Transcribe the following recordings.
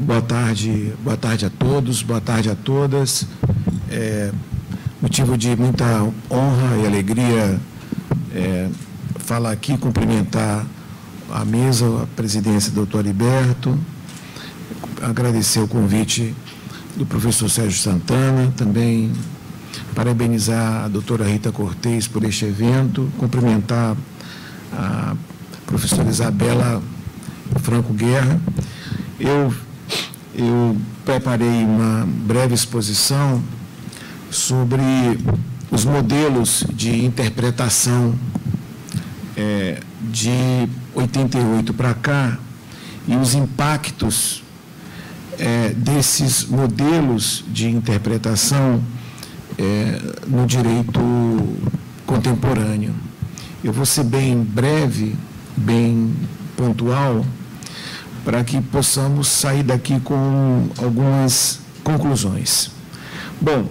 boa tarde a todos, boa tarde a todas. Motivo de muita honra e alegria falar aqui, cumprimentar a mesa, a presidência do doutor Heriberto, agradecer o convite do professor Sérgio Santana, também parabenizar a doutora Rita Cortez por este evento, cumprimentar a professora Isabela Franco Guerra. Eu preparei uma breve exposição sobre os modelos de interpretação de 88 para cá e os impactos desses modelos de interpretação no direito contemporâneo. Eu vou ser bem breve, bem pontual, para que possamos sair daqui com algumas conclusões. Bom,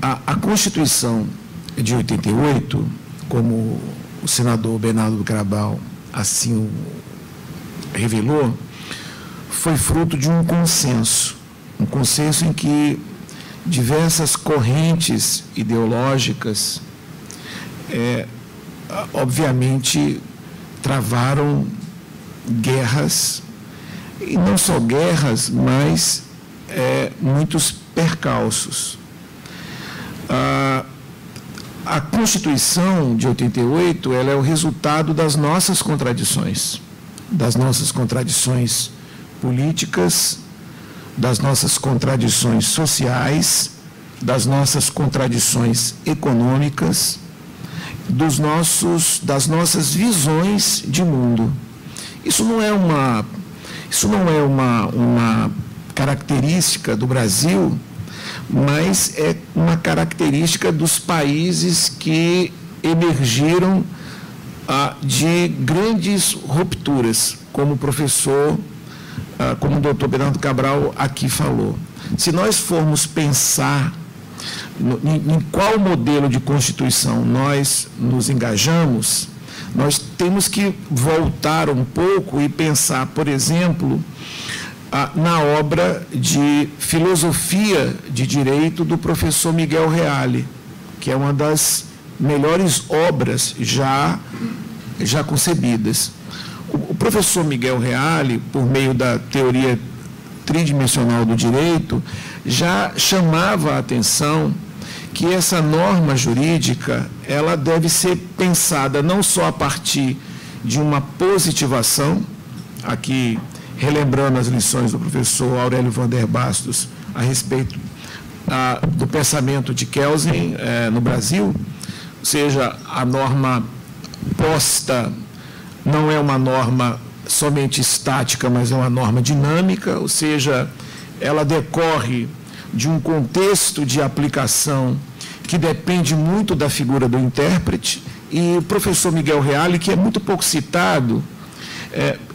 a Constituição de 88, como o senador Bernardo Carabal assim o revelou, foi fruto de um consenso em que diversas correntes ideológicas, obviamente, travaram guerras, e não só guerras, mas muitos percalços. A Constituição de 88, ela é o resultado das nossas contradições políticas, das nossas contradições sociais, das nossas contradições econômicas, das nossas visões de mundo. Isso não é uma característica do Brasil, mas é uma característica dos países que emergiram de grandes rupturas, como o professor, como o doutor Bernardo Cabral aqui falou. Se nós formos pensar em qual modelo de Constituição nós nos engajamos, nós temos que voltar um pouco e pensar, por exemplo, na obra de filosofia de direito do professor Miguel Reale, que é uma das melhores obras já concebidas. O professor Miguel Reale, por meio da teoria tridimensional do direito, já chamava a atenção que essa norma jurídica ela deve ser pensada não só a partir de uma positivação, aqui relembrando as lições do professor Aurélio Vander Bastos a respeito do pensamento de Kelsen no Brasil, ou seja, a norma posta não é uma norma somente estática, mas é uma norma dinâmica, ou seja, ela decorre de um contexto de aplicação que depende muito da figura do intérprete, e o professor Miguel Reale, que é muito pouco citado,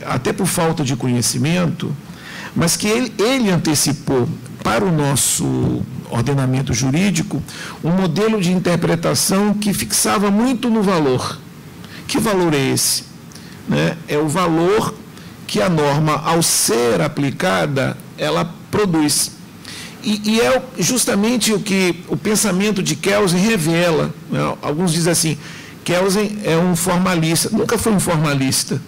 até por falta de conhecimento, mas que ele antecipou para o nosso ordenamento jurídico um modelo de interpretação que fixava muito no valor. Que valor é esse? É o valor que a norma, ao ser aplicada, ela produz. E é justamente o que o pensamento de Kelsen revela. Alguns dizem assim, Kelsen é um formalista, nunca foi um formalista.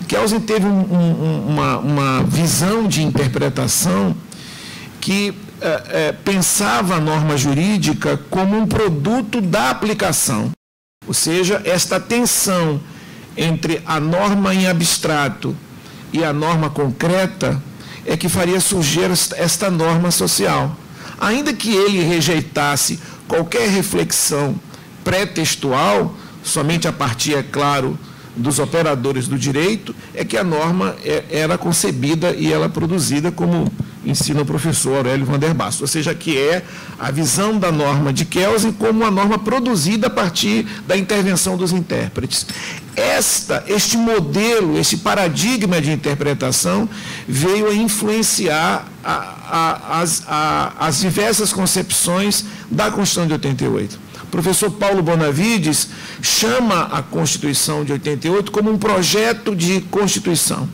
Kelsen teve uma visão de interpretação que pensava a norma jurídica como um produto da aplicação. Ou seja, esta tensão entre a norma em abstrato e a norma concreta é que faria surgir esta norma social. Ainda que ele rejeitasse qualquer reflexão pré-textual, somente a partir, é claro, dos operadores do direito, é que a norma era concebida e ela produzida, como ensina o professor Aurélio Vander Bastos, ou seja, que é a visão da norma de Kelsen como uma norma produzida a partir da intervenção dos intérpretes. Este modelo, este paradigma de interpretação veio a influenciar as diversas concepções da Constituição de 88. O professor Paulo Bonavides chama a Constituição de 88 como um projeto de Constituição.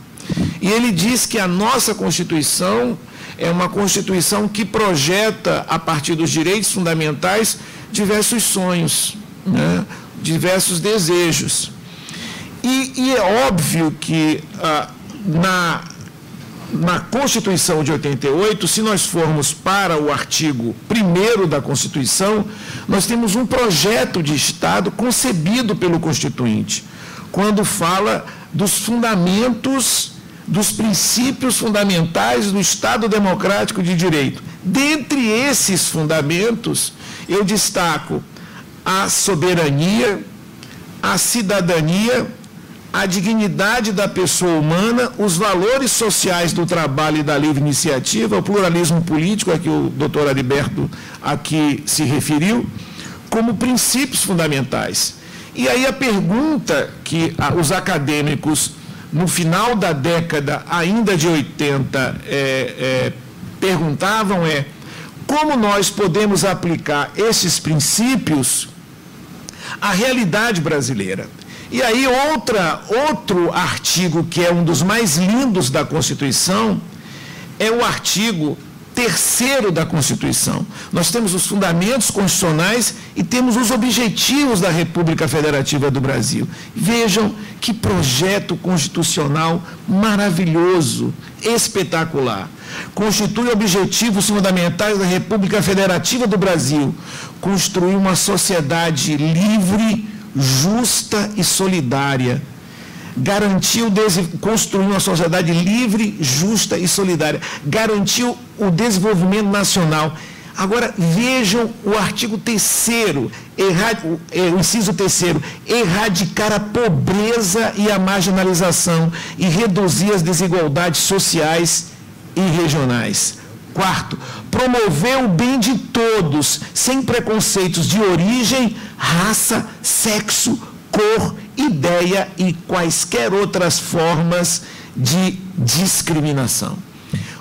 E ele diz que a nossa Constituição é uma Constituição que projeta, a partir dos direitos fundamentais, diversos sonhos, né? Diversos desejos. E é óbvio que na Constituição de 88, se nós formos para o artigo 1º da Constituição, nós temos um projeto de Estado concebido pelo Constituinte, quando fala dos fundamentos, dos princípios fundamentais do Estado Democrático de Direito. Dentre esses fundamentos, eu destaco a soberania, a cidadania, a dignidade da pessoa humana, os valores sociais do trabalho e da livre iniciativa, o pluralismo político, a que o doutor Heriberto aqui se referiu, como princípios fundamentais. E aí a pergunta que os acadêmicos, no final da década ainda de 80, perguntavam é: como nós podemos aplicar esses princípios à realidade brasileira? E aí outro artigo que é um dos mais lindos da Constituição é o artigo 3º da Constituição. Nós temos os fundamentos constitucionais e temos os objetivos da República Federativa do Brasil. Vejam que projeto constitucional maravilhoso, espetacular. Constitui objetivos fundamentais da República Federativa do Brasil: construir uma sociedade livre, justa e solidária. Construir uma sociedade livre, justa e solidária. Garantiu o desenvolvimento nacional. Agora, vejam o artigo 3º, o inciso 3º, erradicar a pobreza e a marginalização e reduzir as desigualdades sociais e regionais. 4º, promover o bem de todos, sem preconceitos de origem, raça, sexo, cor, ideia e quaisquer outras formas de discriminação.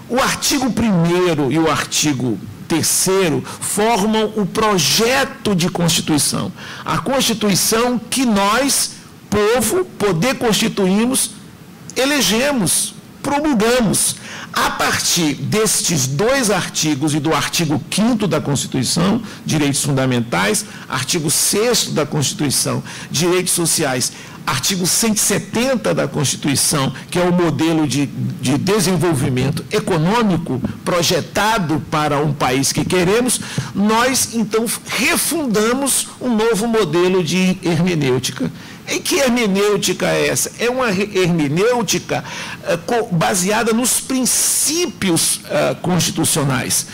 O artigo 1º e o artigo 3º formam o projeto de Constituição. A Constituição que nós, povo, poder constituímos, elegemos, promulgamos. A partir destes dois artigos e do artigo 5º da Constituição, direitos fundamentais, artigo 6º da Constituição, direitos sociais, artigo 170 da Constituição, que é o modelo de desenvolvimento econômico projetado para um país que queremos, nós, então, refundamos um novo modelo de hermenêutica. E que hermenêutica é essa? É uma hermenêutica baseada nos princípios constitucionais,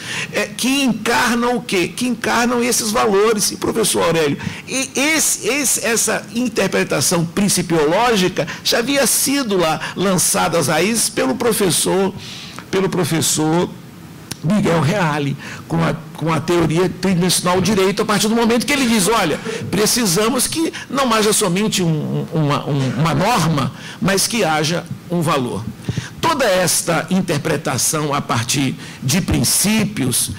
que encarnam o quê? Que encarnam esses valores. E, professor Aurélio, essa interpretação principiológica já havia sido lá lançada às raízes pelo professor Miguel Reale, com a teoria tridimensional do direito, a partir do momento que ele diz: olha, precisamos que não haja somente uma norma, mas que haja um valor. Toda esta interpretação a partir de princípios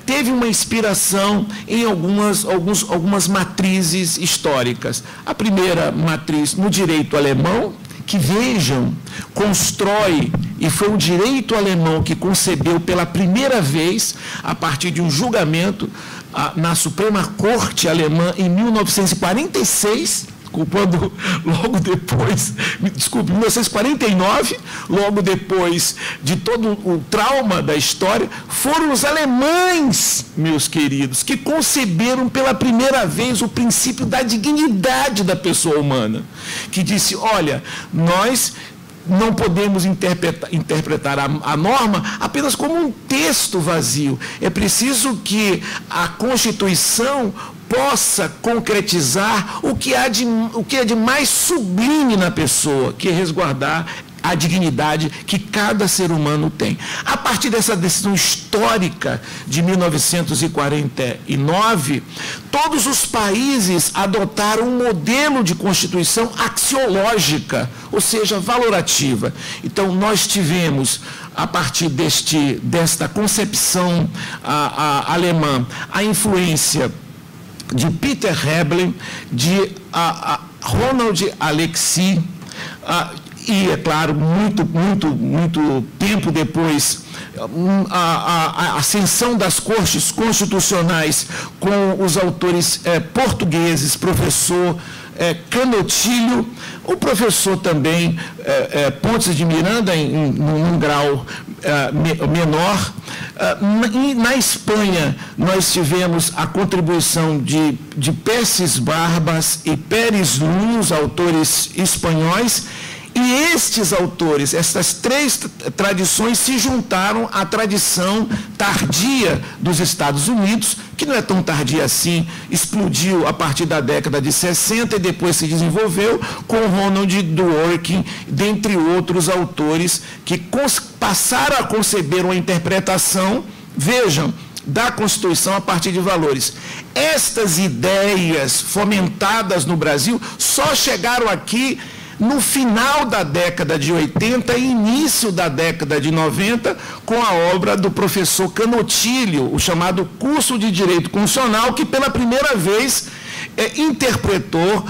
teve uma inspiração em algumas matrizes históricas. A primeira matriz no direito alemão, que, vejam, constrói, e foi o direito alemão que concebeu pela primeira vez, a partir de um julgamento na Suprema Corte Alemã, em 1946, quando logo depois, 1949, logo depois de todo o trauma da história, foram os alemães, meus queridos, que conceberam pela primeira vez o princípio da dignidade da pessoa humana, que disse: olha, nós não podemos interpretar a norma apenas como um texto vazio. É preciso que a Constituição possa concretizar o que é de mais sublime na pessoa, que é resguardar a dignidade que cada ser humano tem. A partir dessa decisão histórica de 1949, todos os países adotaram um modelo de Constituição axiológica, ou seja, valorativa. Então, nós tivemos, a partir desta concepção alemã, a influência de Peter Heblen, de Ronald Alexis, e, é claro, muito tempo depois, a ascensão das cortes constitucionais com os autores portugueses, professor Canotilho, o professor também Pontes de Miranda, num grau menor. Na Espanha, nós tivemos a contribuição de Persis Barbas e Pérez Luz, autores espanhóis, e estes autores, estas três tradições se juntaram à tradição tardia dos Estados Unidos, que não é tão tardia assim, explodiu a partir da década de 60 e depois se desenvolveu com Ronald Dworkin, dentre outros autores que passaram a conceber uma interpretação, vejam, da Constituição a partir de valores. Estas ideias fomentadas no Brasil só chegaram aqui no final da década de 80 e início da década de 90, com a obra do professor Canotilho, o chamado Curso de Direito Constitucional, que pela primeira vez interpretou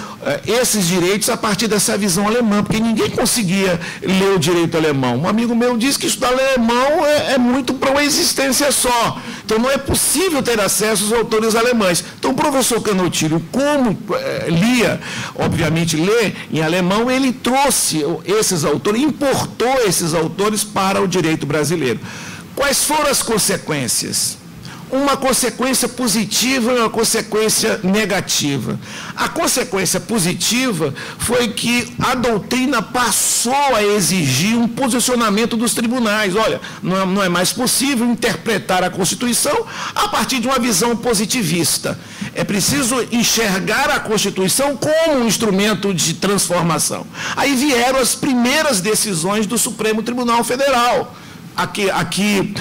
esses direitos a partir dessa visão alemã, porque ninguém conseguia ler o direito alemão. Um amigo meu disse que estudar alemão é muito para uma existência só. Então, não é possível ter acesso aos autores alemães. Então, o professor Canotilho, como lia, obviamente, lê em alemão, ele trouxe esses autores, importou esses autores para o direito brasileiro. Quais foram as consequências? Uma consequência positiva e uma consequência negativa. A consequência positiva foi que a doutrina passou a exigir um posicionamento dos tribunais. Olha, não é mais possível interpretar a Constituição a partir de uma visão positivista. É preciso enxergar a Constituição como um instrumento de transformação. Aí vieram as primeiras decisões do Supremo Tribunal Federal. Aqui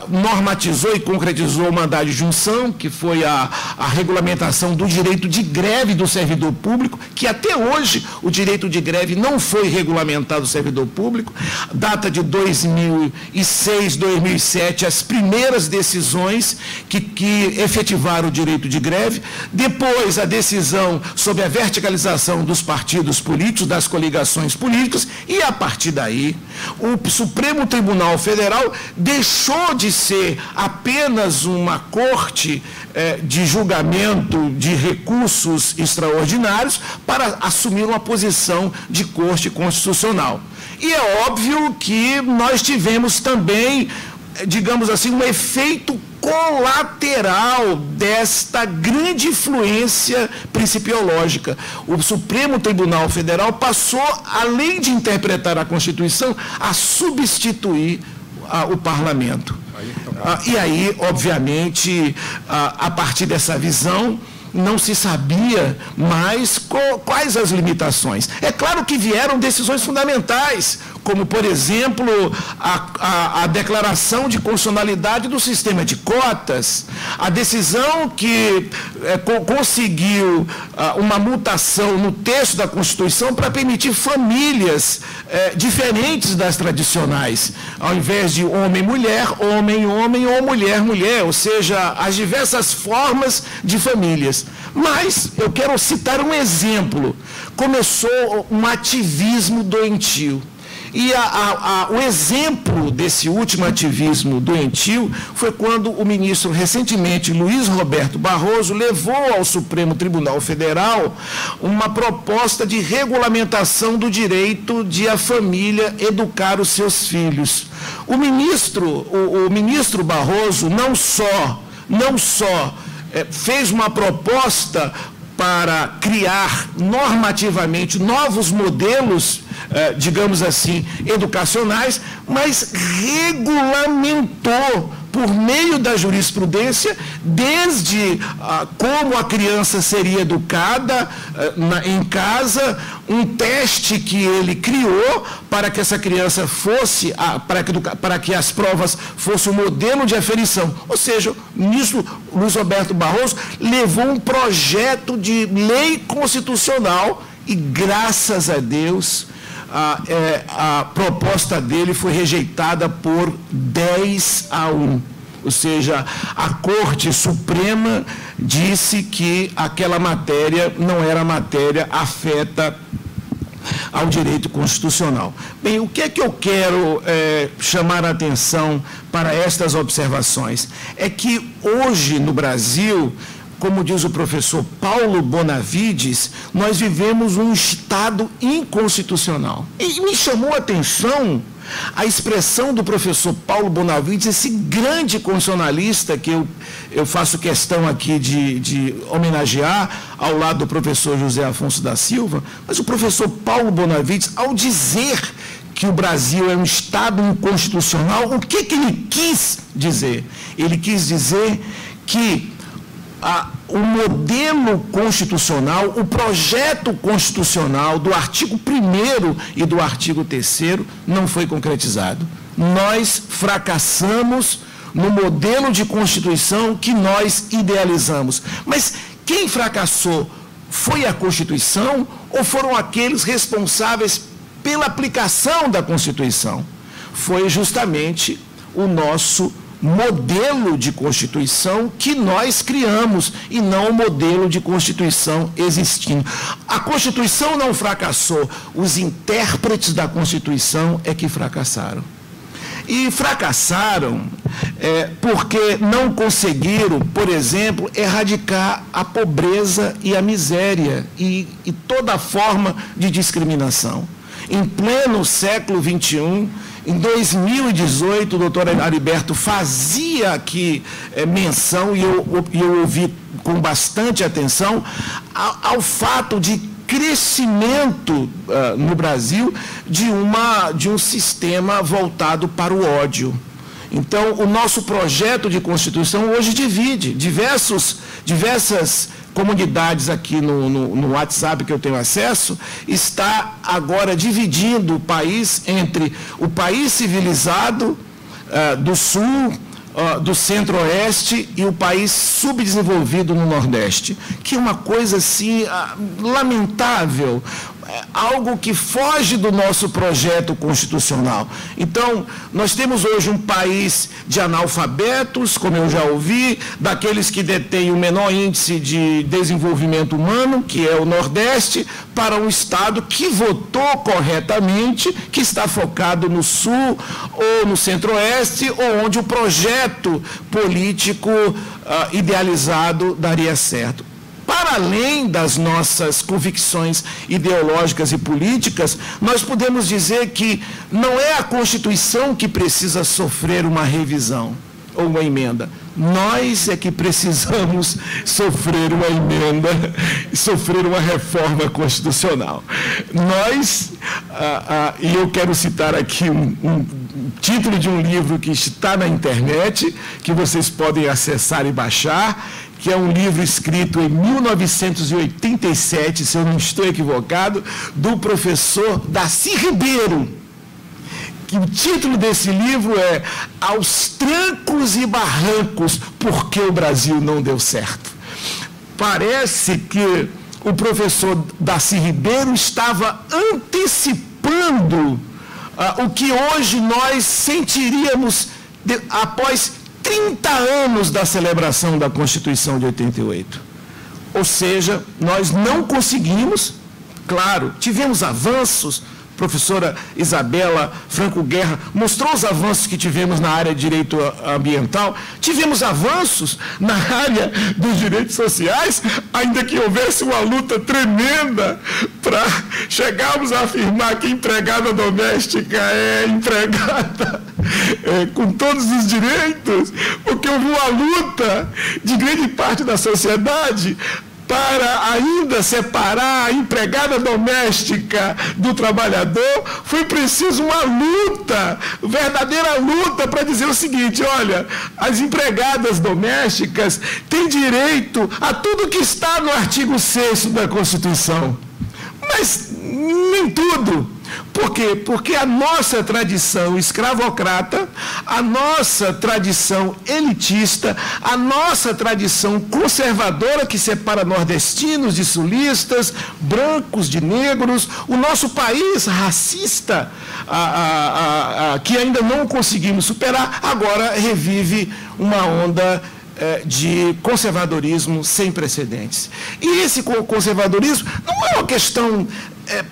normatizou e concretizou o mandado de junção, que foi a regulamentação do direito de greve do servidor público, que até hoje o direito de greve não foi regulamentado do servidor público. Data de 2006, 2007, as primeiras decisões que efetivaram o direito de greve. Depois, a decisão sobre a verticalização dos partidos políticos, das coligações políticas, e a partir daí, o Supremo Tribunal Federal deixou de ser apenas uma corte de julgamento de recursos extraordinários para assumir uma posição de corte constitucional. E é óbvio que nós tivemos também, digamos assim, um efeito colateral desta grande influência principiológica. O Supremo Tribunal Federal passou, além de interpretar a Constituição, a substituir o parlamento. E aí, obviamente, a partir dessa visão, não se sabia mais quais as limitações. É claro que vieram decisões fundamentais, como, por exemplo, a declaração de constitucionalidade do sistema de cotas, a decisão que conseguiu uma mutação no texto da Constituição para permitir famílias diferentes das tradicionais, ao invés de homem-mulher, homem-homem ou mulher-mulher, ou seja, as diversas formas de famílias. Mas eu quero citar um exemplo. Começou um ativismo doentio. E o exemplo desse último ativismo doentio foi quando o ministro, recentemente, Luiz Roberto Barroso, levou ao Supremo Tribunal Federal uma proposta de regulamentação do direito de a família educar os seus filhos. O ministro Barroso não só fez uma proposta para criar normativamente novos modelos, digamos assim, educacionais, mas regulamentou, por meio da jurisprudência, desde como a criança seria educada em casa, um teste que ele criou para que essa criança fosse, para que as provas fossem um modelo de aferição. Ou seja, o ministro Luiz Roberto Barroso levou um projeto de lei constitucional e, graças a Deus, a proposta dele foi rejeitada por 10-1. Ou seja, a Corte Suprema disse que aquela matéria não era matéria afeta ao direito constitucional. Bem, o que é que eu quero chamar a atenção para estas observações? É que hoje no Brasil, como diz o professor Paulo Bonavides, nós vivemos um Estado inconstitucional. E me chamou a atenção a expressão do professor Paulo Bonavides, esse grande constitucionalista que eu faço questão aqui de homenagear ao lado do professor José Afonso da Silva, mas o professor Paulo Bonavides, ao dizer que o Brasil é um Estado inconstitucional, o que ele quis dizer? Ele quis dizer que o modelo constitucional, o projeto constitucional do artigo 1º e do artigo 3º não foi concretizado. Nós fracassamos no modelo de Constituição que nós idealizamos. Mas quem fracassou foi a Constituição ou foram aqueles responsáveis pela aplicação da Constituição? Foi justamente o nosso modelo de Constituição que nós criamos e não o modelo de Constituição existindo. A Constituição não fracassou, os intérpretes da Constituição é que fracassaram. E fracassaram porque não conseguiram, por exemplo, erradicar a pobreza e a miséria e toda forma de discriminação. Em pleno século XXI, em 2018, o doutor Heriberto fazia aqui menção, e eu ouvi com bastante atenção, ao fato de crescimento no Brasil de um sistema voltado para o ódio. Então, o nosso projeto de Constituição hoje divide diversas comunidades aqui no WhatsApp que eu tenho acesso, está agora dividindo o país entre o país civilizado do Sul, do Centro-Oeste e o país subdesenvolvido no Nordeste, que é uma coisa assim lamentável, algo que foge do nosso projeto constitucional. Então, nós temos hoje um país de analfabetos, como eu já ouvi, daqueles que detêm o menor índice de desenvolvimento humano, que é o Nordeste, para um Estado que votou corretamente, que está focado no Sul ou no Centro-Oeste, ou onde o projeto político idealizado daria certo. Para além das nossas convicções ideológicas e políticas, nós podemos dizer que não é a Constituição que precisa sofrer uma revisão ou uma emenda. Nós é que precisamos sofrer uma emenda, sofrer uma reforma constitucional. Nós, e eu quero citar aqui um título de um livro que está na internet, que vocês podem acessar e baixar, que é um livro escrito em 1987, se eu não estou equivocado, do professor Darcy Ribeiro. Que o título desse livro é Aos Trancos e Barrancos, por que o Brasil não deu certo. Parece que o professor Darcy Ribeiro estava antecipando o que hoje nós sentiríamos após 30 anos da celebração da Constituição de 88. Ou seja, nós não conseguimos, claro, tivemos avanços, professora Isabela Franco Guerra mostrou os avanços que tivemos na área de direito ambiental, tivemos avanços na área dos direitos sociais, ainda que houvesse uma luta tremenda para chegarmos a afirmar que empregada doméstica é empregada com todos os direitos, porque houve uma luta de grande parte da sociedade para ainda separar a empregada doméstica do trabalhador. Foi preciso uma luta, verdadeira luta, para dizer o seguinte: olha, as empregadas domésticas têm direito a tudo que está no artigo 6º da Constituição, mas nem tudo. Por quê? Porque a nossa tradição escravocrata, a nossa tradição elitista, a nossa tradição conservadora que separa nordestinos de sulistas, brancos de negros, o nosso país racista, que ainda não conseguimos superar, agora revive uma onda de conservadorismo sem precedentes. E esse conservadorismo não é uma questão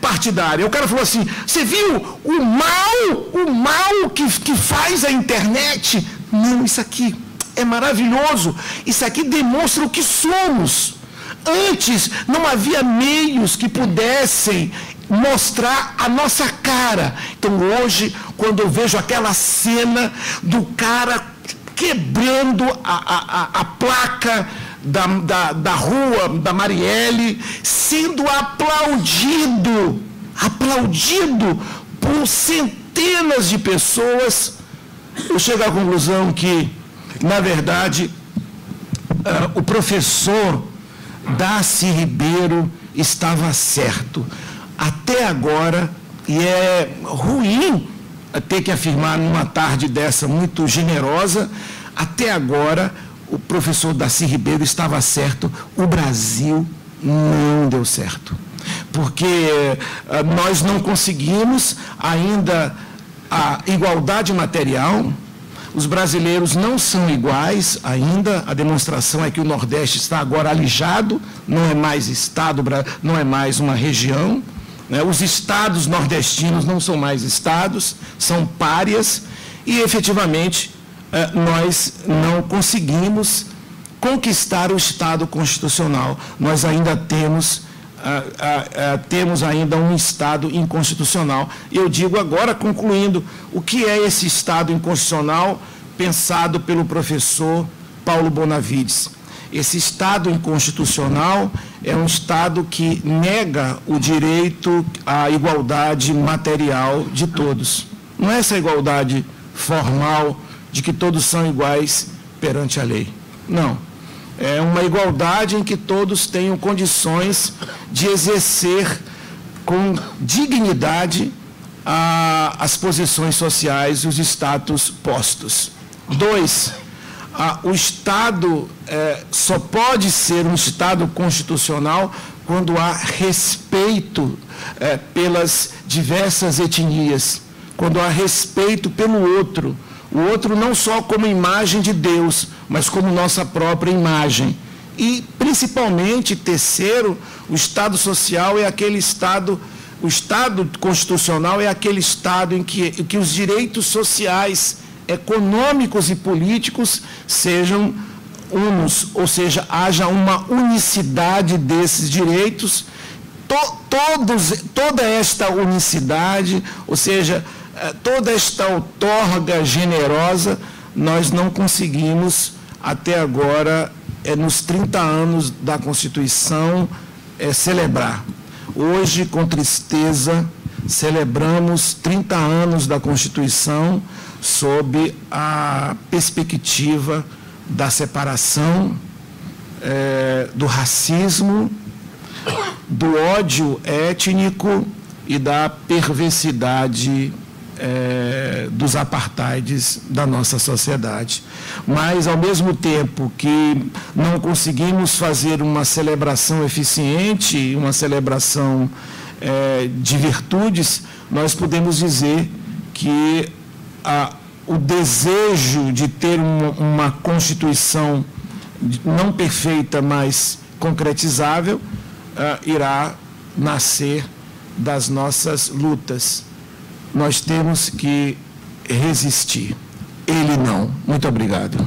partidária. O cara falou assim, você viu o mal que faz a internet? Não, isso aqui é maravilhoso. Isso aqui demonstra o que somos. Antes não havia meios que pudessem mostrar a nossa cara. Então hoje, quando eu vejo aquela cena do cara quebrando a placa da rua da Marielle, sendo aplaudido por centenas de pessoas, eu chego à conclusão que, na verdade, o professor Darcy Ribeiro estava certo. Até agora, e é ruim ter que afirmar numa tarde dessa muito generosa, até agora o professor Darcy Ribeiro estava certo, o Brasil não deu certo. Porque nós não conseguimos ainda a igualdade material, os brasileiros não são iguais ainda, a demonstração é que o Nordeste está agora alijado, não é mais estado, não é mais uma região, né? Os estados nordestinos não são mais estados, são párias, e efetivamente nós não conseguimos conquistar o Estado constitucional. Nós ainda temos ainda um Estado inconstitucional. E eu digo agora, concluindo, o que é esse Estado inconstitucional pensado pelo professor Paulo Bonavides? Esse Estado inconstitucional é um Estado que nega o direito à igualdade material de todos. Não é essa igualdade formal de que todos são iguais perante a lei. Não. É uma igualdade em que todos tenham condições de exercer com dignidade as posições sociais e os status postos. 2, o Estado só pode ser um Estado constitucional quando há respeito pelas diversas etnias, quando há respeito pelo outro. O outro não só como imagem de Deus, mas como nossa própria imagem. E, principalmente, terceiro, o Estado social é aquele Estado, o Estado constitucional é aquele Estado em que os direitos sociais, econômicos e políticos sejam unos, ou seja, haja uma unicidade desses direitos, toda esta unicidade, ou seja, toda esta outorga generosa, nós não conseguimos até agora, nos 30 anos da Constituição, celebrar. Hoje, com tristeza, celebramos 30 anos da Constituição sob a perspectiva da separação, do racismo, do ódio étnico e da perversidade dos apartheids da nossa sociedade. Mas, ao mesmo tempo que não conseguimos fazer uma celebração eficiente, uma celebração de virtudes, nós podemos dizer que o desejo de ter uma Constituição não perfeita, mas concretizável, irá nascer das nossas lutas. Nós temos que resistir. Ele não. Muito obrigado.